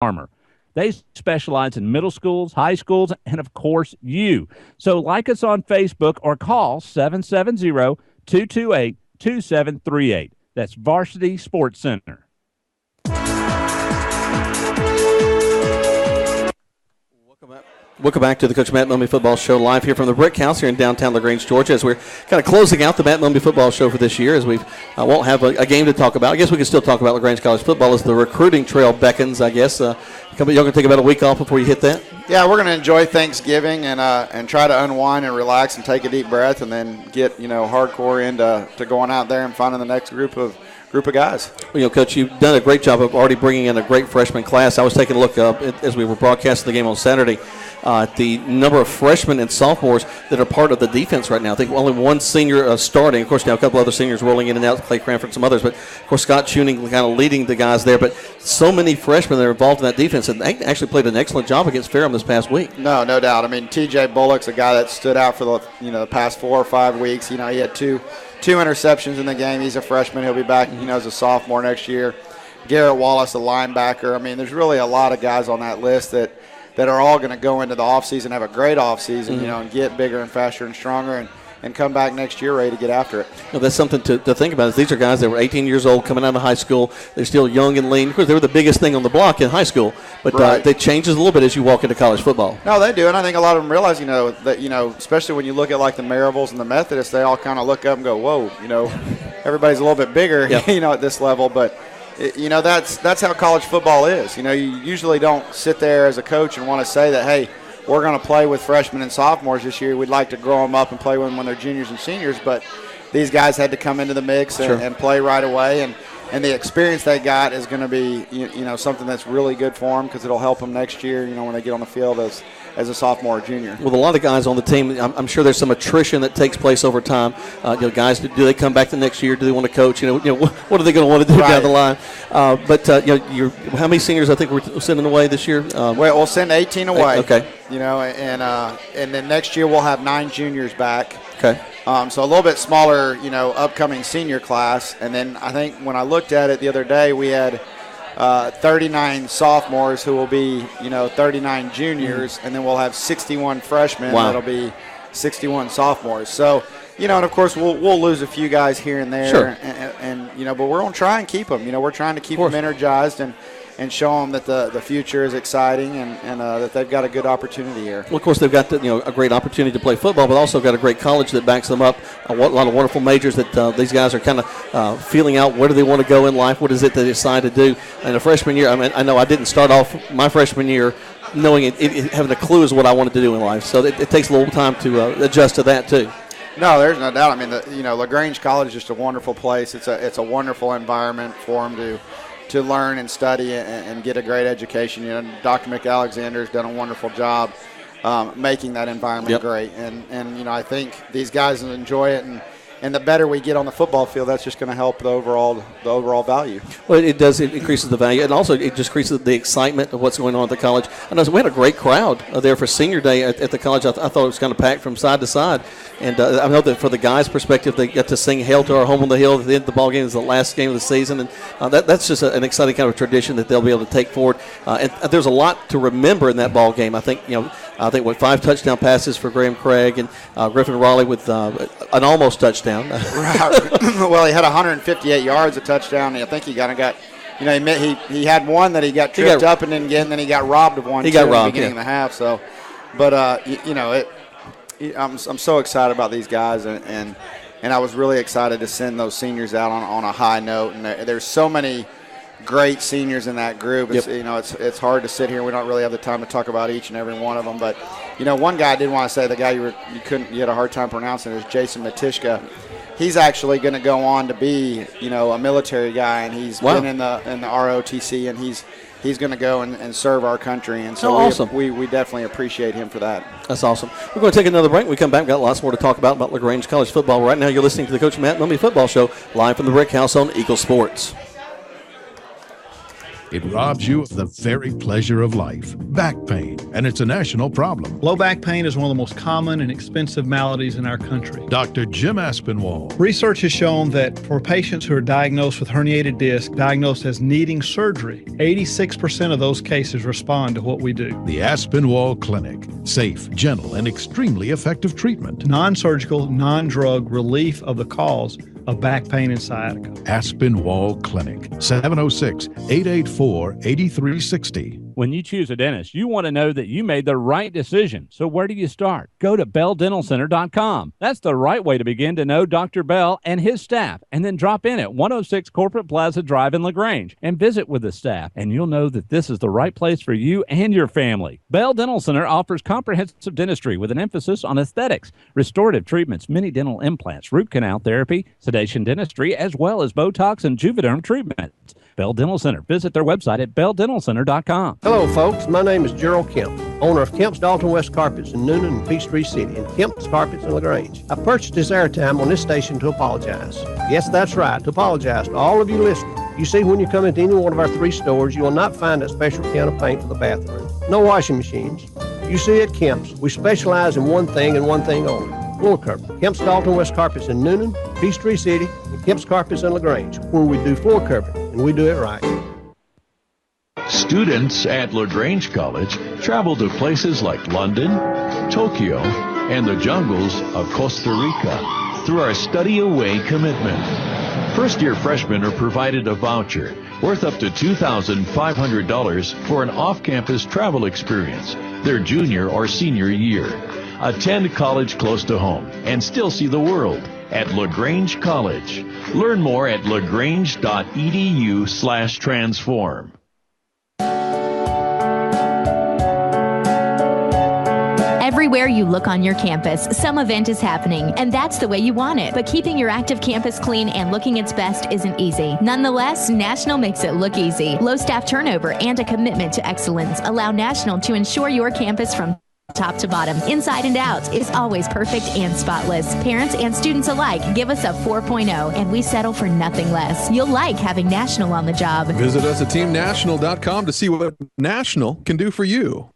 Armor. They specialize in middle schools, high schools, and of course, you. So like us on Facebook or call 770-228-2738. That's Varsity Sports Center. Welcome back to the Coach Matt Mumme Football Show live here from the Brick House here in downtown LaGrange, Georgia, as we're kind of closing out the Matt Mumme Football Show for this year, as we won't have a game to talk about. I guess we can still talk about LaGrange College football as the recruiting trail beckons, I guess. Y'all going to take about a week off before you hit that? Yeah, we're going to enjoy Thanksgiving and try to unwind and relax and take a deep breath and then get, hardcore into going out there and finding the next group of guys. Well, Coach, you've done a great job of already bringing in a great freshman class. I was taking a look as we were broadcasting the game on Saturday at the number of freshmen and sophomores that are part of the defense right now. I think only one senior starting. Of course, now a couple other seniors rolling in and out, Clay Cranford and some others. But, of course, Scott Tuning kind of leading the guys there. But so many freshmen that are involved in that defense, and they actually played an excellent job against Ferrum this past week. No doubt. I mean, T.J. Bullock's a guy that stood out for the past 4 or 5 weeks. He had two interceptions in the game. He's a freshman. He'll be back, as a sophomore next year. Garrett Wallace, a linebacker. I mean, there's really a lot of guys on that list that are all going to go into the offseason, have a great offseason, and get bigger and faster and stronger and come back next year ready to get after it. That's something to think about. These are guys that were 18 years old coming out of high school. They're still young and lean. Of course, they were the biggest thing on the block in high school, but right. They changes a little bit as you walk into college football. No, they do, and I think a lot of them realize, that, especially when you look at like the Marivals and the Methodists, they all kind of look up and go, whoa, everybody's a little bit bigger, yep. At this level, but that's how college football is. You usually don't sit there as a coach and want to say that, hey, we're going to play with freshmen and sophomores this year. We'd like to grow them up and play with them when they're juniors and seniors, but these guys had to come into the mix and play right away, and the experience they got is going to be something that's really good for them because it'll help them next year, when they get on the field as a sophomore or junior. With a lot of guys on the team, I'm sure there's some attrition that takes place over time. Guys, do they come back the next year? Do they want to coach? What are they going to want to do right. down the line? How many seniors I think we're sending away this year? We'll send 18 away. Okay. And then next year we'll have 9 juniors back. Okay. So a little bit smaller, upcoming senior class. And then I think when I looked at it the other day, we had 39 sophomores who will be, 39 juniors, and then we'll have 61 freshmen. Wow. That'll be 61 sophomores. So, and of course we'll lose a few guys here and there, sure. and but we're going to try and keep them. We're trying to keep them energized and show them that the future is exciting and that they've got a good opportunity here. Well, of course, they've got a great opportunity to play football, but also got a great college that backs them up. A lot of wonderful majors that these guys are kind of feeling out. Where do they want to go in life? What is it they decide to do? And a freshman year, I know I didn't start off my freshman year knowing having a clue is what I wanted to do in life. So it takes a little time to adjust to that too. No, there's no doubt. I mean, LaGrange College is just a wonderful place. It's a wonderful environment for them to learn and study and get a great education. Dr. McAlexander has done a wonderful job making that environment yep. great. And I think these guys enjoy it. And the better we get on the football field, that's just going to help the overall value. Well, it does. It increases the value, and also it just increases the excitement of what's going on at the college. I know we had a great crowd there for senior day at the college. I thought it was kind of packed from side to side, and I know that for the guys' perspective, they got to sing "Hail to Our Home on the Hill" at the end of the ball game. It's the last game of the season, and that's just an exciting kind of tradition that they'll be able to take forward. And there's a lot to remember in that ball game. I think 5 touchdown passes for Graham Craig and Griffin Raleigh with an almost touchdown. Well, he had 158 yards, a touchdown. I think he kind of got, he had one that he got tripped up and then he got robbed of one. He got robbed in the beginning of the half. So, but I'm so excited about these guys, and I was really excited to send those seniors out on a high note. And there's so many great seniors in that group. It's, yep. It's hard to sit here. We don't really have the time to talk about each and every one of them. But, one guy I did want to say, the guy you had a hard time pronouncing, is Jason Matishka. He's actually going to go on to be, a military guy, and he's been in the ROTC, and he's going to go and serve our country. And so awesome. we definitely appreciate him for that. That's awesome. We're going to take another break. When we come back, we've got lots more to talk about LaGrange College football. Right now, you're listening to the Coach Matt Mumme Football Show, live from the Brick House on Eagle Sports. It robs you of the very pleasure of life, back pain, and it's a national problem. Low back pain is one of the most common and expensive maladies in our country. Dr. Jim Aspinwall. Research has shown that for patients who are diagnosed with herniated disc, diagnosed as needing surgery, 86% of those cases respond to what we do. The Aspinwall Clinic. Safe, gentle, and extremely effective treatment. Non-surgical, non-drug relief of the cause of back pain and sciatica. Aspinwall Clinic. 706-884-8360. When you choose a dentist, you want to know that you made the right decision. So where do you start? Go to BellDentalCenter.com. That's the right way to begin to know Dr. Bell and his staff. And then drop in at 106 Corporate Plaza Drive in LaGrange and visit with the staff. And you'll know that this is the right place for you and your family. Bell Dental Center offers comprehensive dentistry with an emphasis on aesthetics, restorative treatments, mini dental implants, root canal therapy, sedation dentistry, as well as Botox and Juvederm treatments. Bell Dental Center. Visit their website at BellDentalCenter.com. Hello, folks. My name is Gerald Kemp, owner of Kemp's Dalton West Carpets in Noonan and Peachtree City and Kemp's Carpets in LaGrange. I purchased this airtime on this station to apologize. Yes, that's right, to apologize to all of you listening. You see, when you come into any one of our 3 stores, you will not find a special can of paint for the bathroom. No washing machines. You see, at Kemp's, we specialize in one thing and one thing only. Floor covering. Kemp's Dalton West Carpets in Noonan, Peachtree City, and Kemp's Carpets in LaGrange, where we do floor covering, and we do it right. Students at LaGrange College travel to places like London, Tokyo, and the jungles of Costa Rica through our Study Away commitment. First-year freshmen are provided a voucher worth up to $2,500 for an off-campus travel experience their junior or senior year. Attend college close to home and still see the world at LaGrange College. Learn more at lagrange.edu/transform. Everywhere you look on your campus, some event is happening, and that's the way you want it. But keeping your active campus clean and looking its best isn't easy. Nonetheless, National makes it look easy. Low staff turnover and a commitment to excellence allow National to ensure your campus from top to bottom, inside and out, is always perfect and spotless. Parents and students alike give us a 4.0, and we settle for nothing less. You'll like having National on the job. Visit us at teamnational.com to see what National can do for you.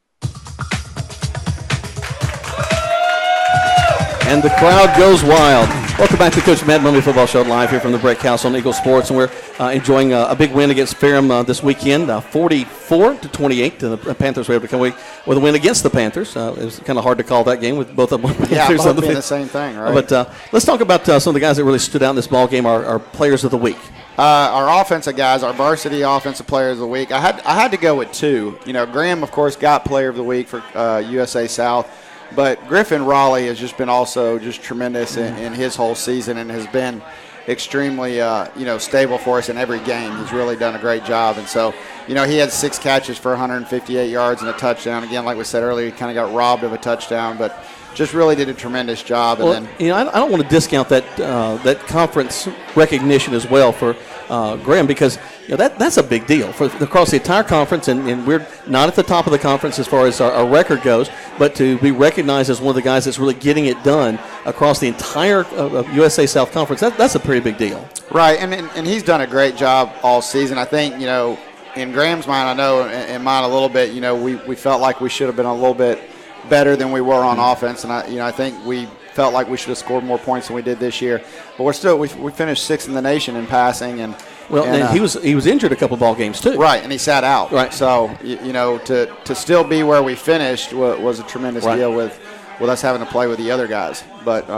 And the crowd goes wild. Welcome back to Coach Matt Mumme Football Show live here from the Break House on Eagle Sports, and we're enjoying a big win against Ferrum this weekend, 44-28. The Panthers were able to come away with a win against the Panthers. It was kind of hard to call that game with both of them. Yeah, both being the same thing, right? But let's talk about some of the guys that really stood out in this ball game. Our players of the week. Our offensive guys, our varsity offensive players of the week. I had to go with 2. You know, Graham, of course, got player of the week for USA South. But Griffin Raleigh has just been also just tremendous in his whole season and has been extremely, stable for us in every game. He's really done a great job. And so, he had 6 catches for 158 yards and a touchdown. Again, like we said earlier, he kind of got robbed of a touchdown, but just really did a tremendous job. Well, And then, I don't want to discount that conference recognition as well for Graham, because that's a big deal for across the entire conference, and we're not at the top of the conference as far as our record goes, but to be recognized as one of the guys that's really getting it done across the entire USA South Conference, that's a pretty big deal. Right, and he's done a great job all season. I think, in Graham's mind, I know in mine a little bit, we felt like we should have been a little bit better than we were on offense, and I think we felt like we should have scored more points than we did this year. But we finished 6th in the nation in passing, and he was injured a couple ball games too. Right, and he sat out. Right. So to still be where we finished was a tremendous deal with us having to play with the other guys. But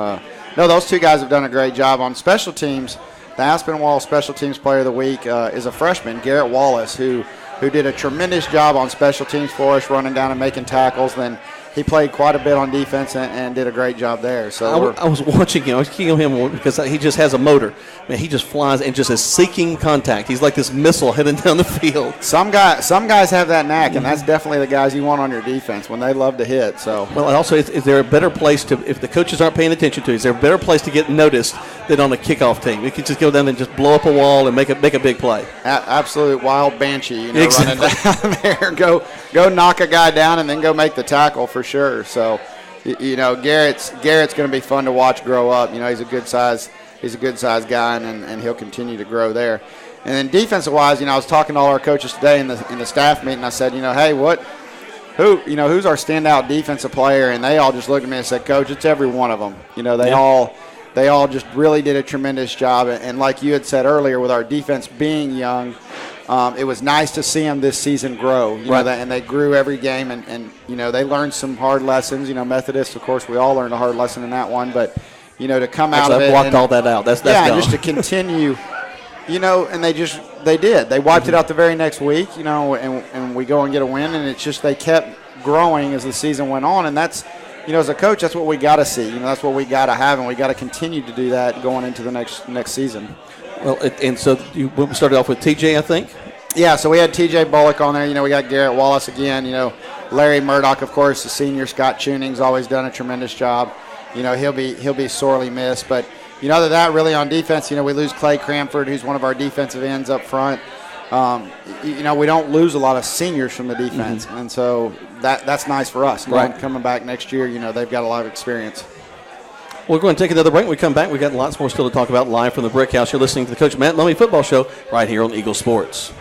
no, those 2 guys have done a great job on special teams. The Aspinwall Special Teams Player of the Week is a freshman, Garrett Wallace, who did a tremendous job on special teams for us, running down and making tackles. Then he played quite a bit on defense and did a great job there. So I was watching him. I was keying on him because he just has a motor. Man, he just flies and just is seeking contact. He's like this missile heading down the field. Some guys have that knack, and that's definitely the guys you want on your defense when they love to hit. So well, and also, is there a better place to, if the coaches aren't paying attention to, is there a better place to get noticed than on a kickoff team? We could just go down and just blow up a wall and make a big play. Absolute wild banshee, exactly. Running down there, go knock a guy down and then go make the tackle for sure. So, Garrett's going to be fun to watch grow up. He's a good size guy, and he'll continue to grow there. And then defensive wise, I was talking to all our coaches today in the staff meeting. I said, hey, what who's our standout defensive player, and they all just looked at me and said, Coach, it's every one of them. They all just really did a tremendous job. And like you had said earlier, with our defense being young, it was nice to see them this season grow. And they grew every game, and they learned some hard lessons. Methodist, of course, we all learned a hard lesson in that one, but to come out of it, blocked all that out. That's gone. Just to continue. And they did. They wiped it out the very next week, and we go and get a win, and it's just they kept growing as the season went on, and that's, as a coach, that's what we got to see. That's what we got to have, and we got to continue to do that going into the next season. Well, and so we started off with TJ, I think. Yeah, so we had TJ Bullock on there. We got Garrett Wallace again. Larry Murdoch, of course, the senior. Scott Tuning's always done a tremendous job. He'll be sorely missed, but. Other than that, really on defense, we lose Clay Cranford, who's one of our defensive ends up front. We don't lose a lot of seniors from the defense, and so that's nice for us. Right. Coming back next year, they've got a lot of experience. We're going to take another break. When we come back, we've got lots more still to talk about live from the Brick House. You're listening to the Coach Matt Mumme Football Show right here on Eagle Sports.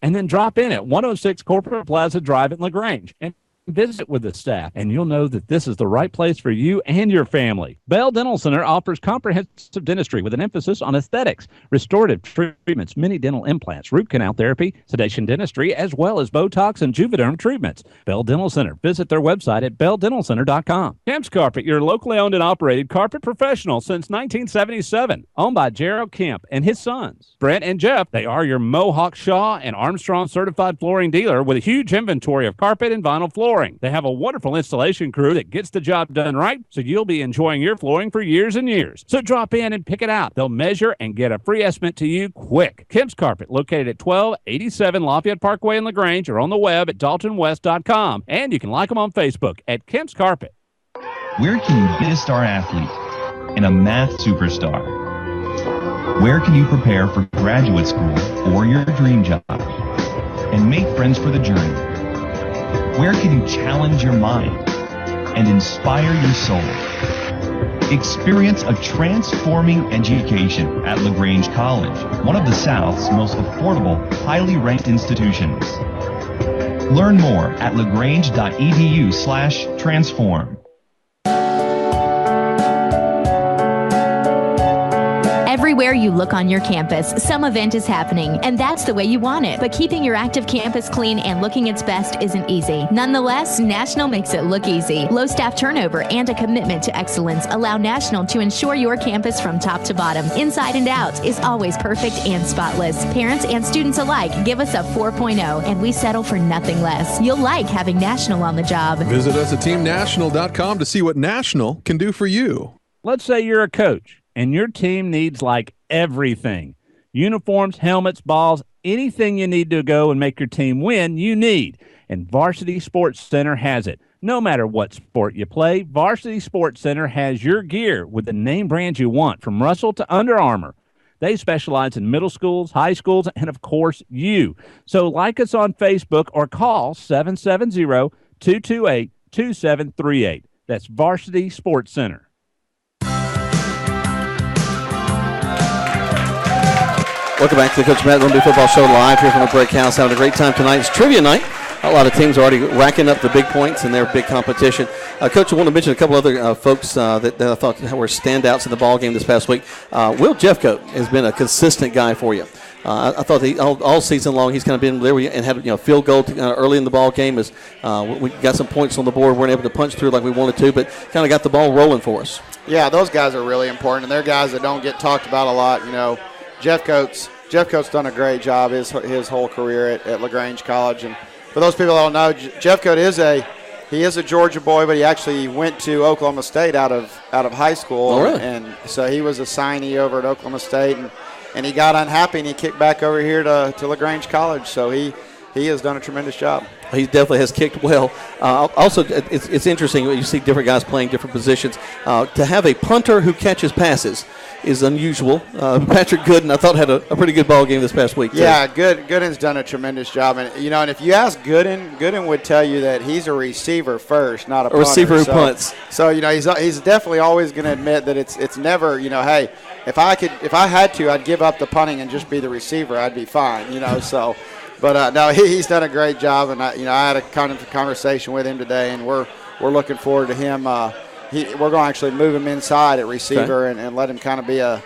And then drop in at 106 Corporate Plaza Drive at LaGrange and visit with the staff, and you'll know that this is the right place for you and your family. Bell Dental Center offers comprehensive dentistry with an emphasis on aesthetics, restorative treatments, mini dental implants, root canal therapy, sedation dentistry, as well as Botox and Juvederm treatments. Bell Dental Center. Visit their website at belldentalcenter.com. Kemp's Carpet, your locally owned and operated carpet professional since 1977. Owned by Gerald Kemp and his sons, Brent and Jeff. They are your Mohawk Shaw and Armstrong certified flooring dealer with a huge inventory of carpet and vinyl flooring. They have a wonderful installation crew that gets the job done right, so you'll be enjoying your flooring for years and years. So drop in and pick it out. They'll measure and get a free estimate to you quick. Kemp's Carpet, located at 1287 Lafayette Parkway in LaGrange, or on the web at daltonwest.com. And you can like them on Facebook at Kemp's Carpet. Where can you be a star athlete and a math superstar? Where can you prepare for graduate school or your dream job and make friends for the journey? Where can you challenge your mind and inspire your soul? Experience a transforming education at LaGrange College, one of the South's most affordable, highly ranked institutions. Learn more at lagrange.edu/transform. Everywhere you look on your campus, some event is happening, and that's the way you want it. But keeping your active campus clean and looking its best isn't easy. Nonetheless, National makes it look easy. Low staff turnover and a commitment to excellence allow National to ensure your campus from top to bottom, inside and out, is always perfect and spotless. Parents and students alike give us a 4.0, and we settle for nothing less. You'll like having National on the job. Visit us at teamnational.com to see what National can do for you. Let's say you're a coach and your team needs like everything. Uniforms, helmets, balls, anything you need to go and make your team win, you need. And Varsity Sports Center has it. No matter what sport you play, Varsity Sports Center has your gear with the name brand you want, from Russell to Under Armour. They specialize in middle schools, high schools, and of course you. So like us on Facebook or call 770-228-2738. That's Varsity Sports Center. Welcome back to the Coach Matt Mumme Football Show live here from the Brick House. Having a great time tonight. It's trivia night. A lot of teams are already racking up the big points in their big competition. Coach, I want to mention a couple other folks that I thought were standouts in the ball game this past week. Will Jeffcoat has been a consistent guy for you. I thought all season long he's kind of been there and had field goal early in the ball game. As we got some points on the board, weren't able to punch through like we wanted to, but kind of got the ball rolling for us. Yeah, those guys are really important, and they're guys that don't get talked about a lot. Jeffcoat's done a great job his whole career at LaGrange College. And for those people that don't know, Jeffcoat is a Georgia boy, but he actually went to Oklahoma State out of high school. Oh, really? And so he was a signee over at Oklahoma State, and he got unhappy and he kicked back over here to LaGrange College. So he he has done a tremendous job. He definitely has kicked well. Also, it's interesting when you see different guys playing different positions. To have a punter who catches passes is unusual. Patrick Gooden, I thought, had a pretty good ball game this past week. Yeah, Gooden's done a tremendous job. And, and if you ask Gooden would tell you that he's a receiver first, not a punter. Receiver who punts. So, he's definitely always going to admit that it's never, hey, if I had to, I'd give up the punting and just be the receiver. I'd be fine, so. But, no, he's done a great job. And, I had a kind of conversation with him today, and we're looking forward to him. We're going to actually move him inside at receiver and let him kind of be a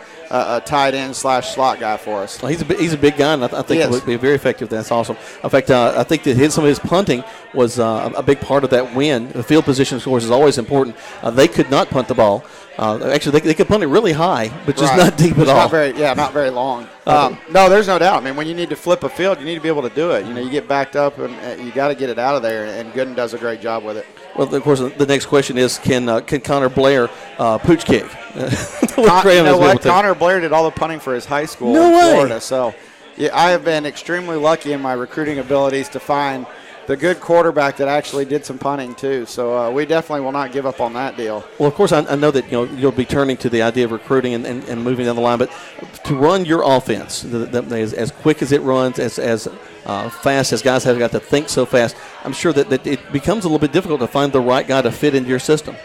tight end / slot guy for us. Well, he's a big guy, and I think he would be very effective. That's awesome. In fact, I think that some of his punting was a big part of that win. The field position, of course, is always important. They could not punt the ball. Actually, they could punt it really high, but just not deep at all. Not very long. No, there's no doubt. I mean, when you need to flip a field, you need to be able to do it. You get backed up, and you got to get it out of there, and Gooden does a great job with it. Well, of course, the next question is, can Connor Blair pooch kick? Connor Blair did all the punting for his high school in Florida. So, I have been extremely lucky in my recruiting abilities to find the good quarterback that actually did some punting too. So we definitely will not give up on that deal. Well, of course, I know that you'll be turning to the idea of recruiting and moving down the line, but to run your offense as quick as it runs, as fast as guys have got to think so fast, I'm sure that it becomes a little bit difficult to find the right guy to fit into your system.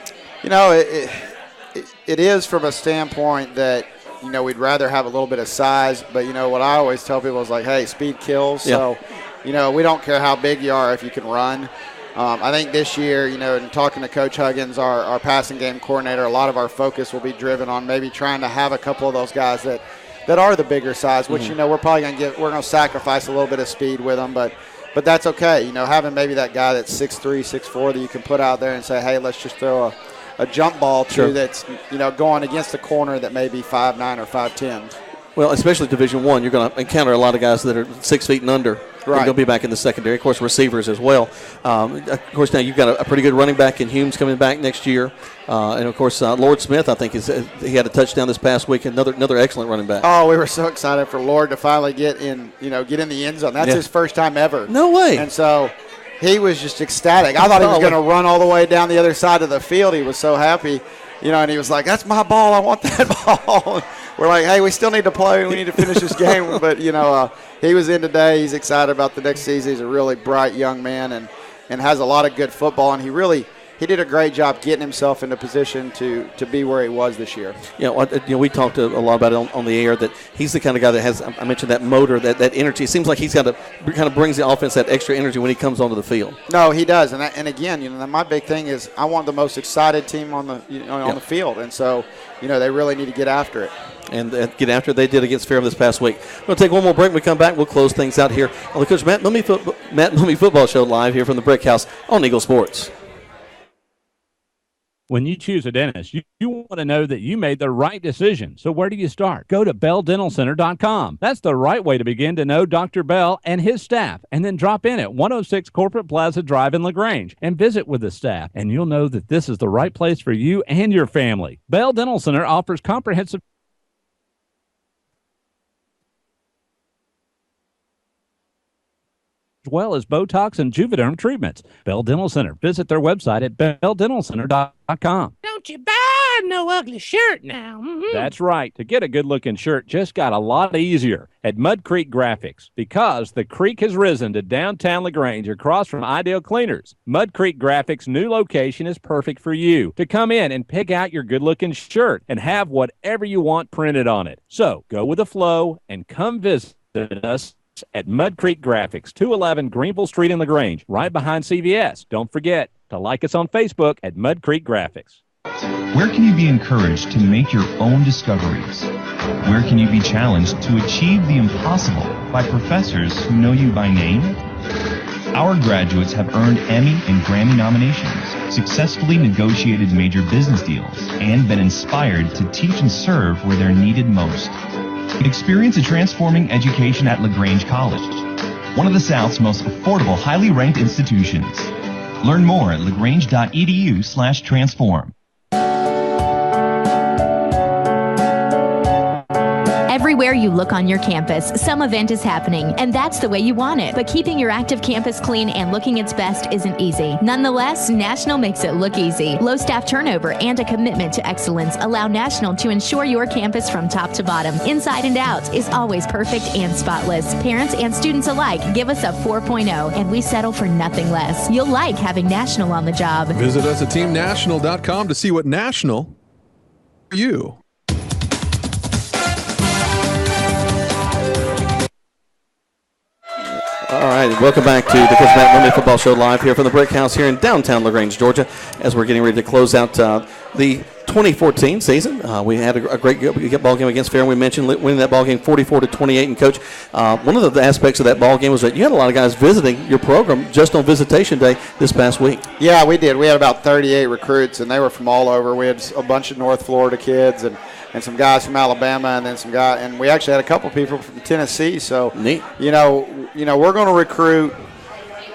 It is from a standpoint that we'd rather have a little bit of size, but what I always tell people is like, hey, speed kills. Yeah. So. We don't care how big you are if you can run. I think this year, in talking to Coach Huggins, our passing game coordinator, a lot of our focus will be driven on maybe trying to have a couple of those guys that are the bigger size, which, we're probably going to sacrifice a little bit of speed with them, but that's okay. Having maybe that guy that's 6'3", 6'4", that you can put out there and say, hey, let's just throw a jump ball to that's, going against a corner that may be 5'9" or 5'10". Well, especially Division I, you're going to encounter a lot of guys that are 6 feet and under. Right. They'll be back in the secondary. Of course, receivers as well. Of course, now you've got a pretty good running back in Humes coming back next year. And, of course, Lord Smith, I think, he had a touchdown this past week. Another excellent running back. Oh, we were so excited for Lord to finally get in the end zone. That's his first time ever. No way. And so he was just ecstatic. I thought he was going to run all the way down the other side of the field. He was so happy. And he was like, that's my ball. I want that ball. We're like, hey, we still need to play. We need to finish this game. But, he was in today. He's excited about the next season. He's a really bright young man and has a lot of good football. And he did a great job getting himself into position to be where he was this year. We talked a lot about it on the air that he's the kind of guy that has, I mentioned that motor, that energy. It seems like he's got to kind of brings the offense that extra energy when he comes onto the field. No, he does. And again, my big thing is I want the most excited team on the on the field. And so, they really need to get after it. And get after it. They did against Fairham this past week. We're going to take one more break. When we come back, we'll close things out here on the Coach Matt Mumme Football Show live here from the Brick House on Eagle Sports. When you choose a dentist, you want to know that you made the right decision. So where do you start? Go to BellDentalCenter.com. That's the right way to begin to know Dr. Bell and his staff. And then drop in at 106 Corporate Plaza Drive in LaGrange and visit with the staff. And you'll know that this is the right place for you and your family. Bell Dental Center offers comprehensive as well as Botox and Juvederm treatments. Bell Dental Center. Visit their website at BellDentalCenter.com. Don't you buy no ugly shirt now. Mm-hmm. That's right. To get a good-looking shirt just got a lot easier at Mud Creek Graphics because the creek has risen to downtown LaGrange across from Ideal Cleaners. Mud Creek Graphics' new location is perfect for you to come in and pick out your good-looking shirt and have whatever you want printed on it. So go with the flow and come visit us at Mud Creek Graphics, 211 Greenville Street in LaGrange, right behind CVS. Don't forget to like us on Facebook at Mud Creek Graphics. Where can you be encouraged to make your own discoveries? Where can you be challenged to achieve the impossible by professors who know you by name? Our graduates have earned Emmy and Grammy nominations, successfully negotiated major business deals, and been inspired to teach and serve where they're needed most. Experience a transforming education at LaGrange College, one of the South's most affordable, highly ranked institutions. Learn more at lagrange.edu/transform. Everywhere you look on your campus, some event is happening, and that's the way you want it. But keeping your active campus clean and looking its best isn't easy. Nonetheless, National makes it look easy. Low staff turnover and a commitment to excellence allow National to ensure your campus from top to bottom, inside and out, is always perfect and spotless. Parents and students alike give us a 4.0, and we settle for nothing less. You'll like having National on the job. Visit us at teamnational.com to see what National for you. All right, welcome back to the Coach Matt Mumme Football Show live here from the Brick House here in downtown LaGrange, Georgia, as we're getting ready to close out the 2014 season. We had a great ball game against Fair, and we mentioned winning that ball game 44-28. And Coach, one of the aspects of that ball game was that you had a lot of guys visiting your program just on visitation day this past week. Yeah, we did. We had about 38 recruits, and they were from all over. We had a bunch of North Florida kids and some guys from Alabama, and then some guys, and we actually had a couple people from Tennessee. So neat. You know, we're going to recruit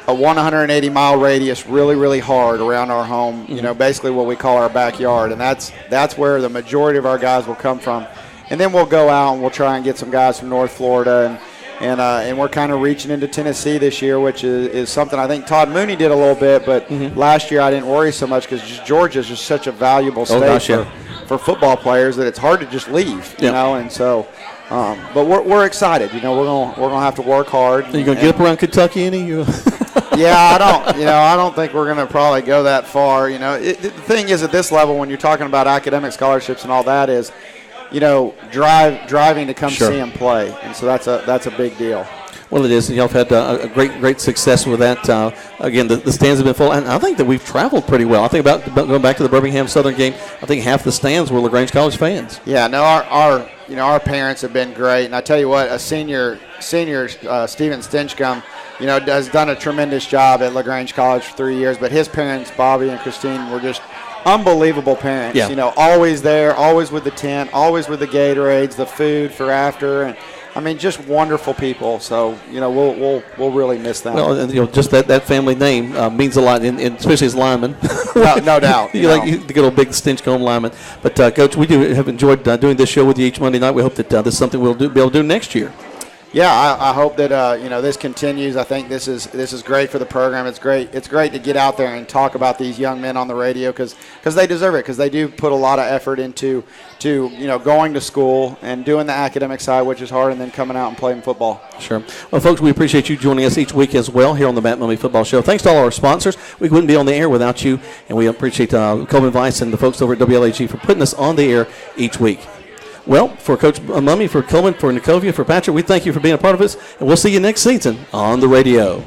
a 180-mile radius really, really hard around our home, you know, basically what we call our backyard. And that's where the majority of our guys will come from. And then we'll go out and we'll try and get some guys from North Florida. And we're kind of reaching into Tennessee this year, which is something I think Todd Mooney did a little bit. But last year I didn't worry so much because Georgia is just such a valuable state for football players that it's hard to just leave, you know. And so – but we're excited. You know, we're gonna have to work hard. Are you gonna get up around Kentucky any? Yeah, I don't think we're gonna probably go that far. You know, the thing is at this level when you're talking about academic scholarships and all that is, you know, driving to come see them play, and so that's a big deal. Well, it is. Y'all have had a great success with that. Again, the stands have been full, and I think that we've traveled pretty well. I think about going back to the Birmingham Southern game. I think half the stands were LaGrange College fans. Yeah, no, our parents have been great, and I tell you what, a senior Steven Stinchcomb, you know, has done a tremendous job at LaGrange College for 3 years. But his parents, Bobby and Christine, were just unbelievable parents. Yeah. You know, always there, always with the tent, always with the Gatorades, the food for after, and I mean, just wonderful people. So, you know, we'll really miss them. Well, and, you know, just that family name means a lot, and especially as linemen. No doubt. You like the good old big Stinchcomb lineman. But, Coach, we have enjoyed doing this show with you each Monday night. We hope that this is something we'll be able to do next year. Yeah, I hope that you know, this continues. I think this is great for the program. It's great to get out there and talk about these young men on the radio because they deserve it, because they do put a lot of effort into you know, going to school and doing the academic side, which is hard, and then coming out and playing football. Sure. Well, folks, we appreciate you joining us each week as well here on the Matt Mumme Football Show. Thanks to all our sponsors. We wouldn't be on the air without you, and we appreciate Coleman Weiss and the folks over at WLAG for putting us on the air each week. Well, for Coach Mumme, for Coleman, for Nikovia, for Patrick, we thank you for being a part of us, and we'll see you next season on the radio.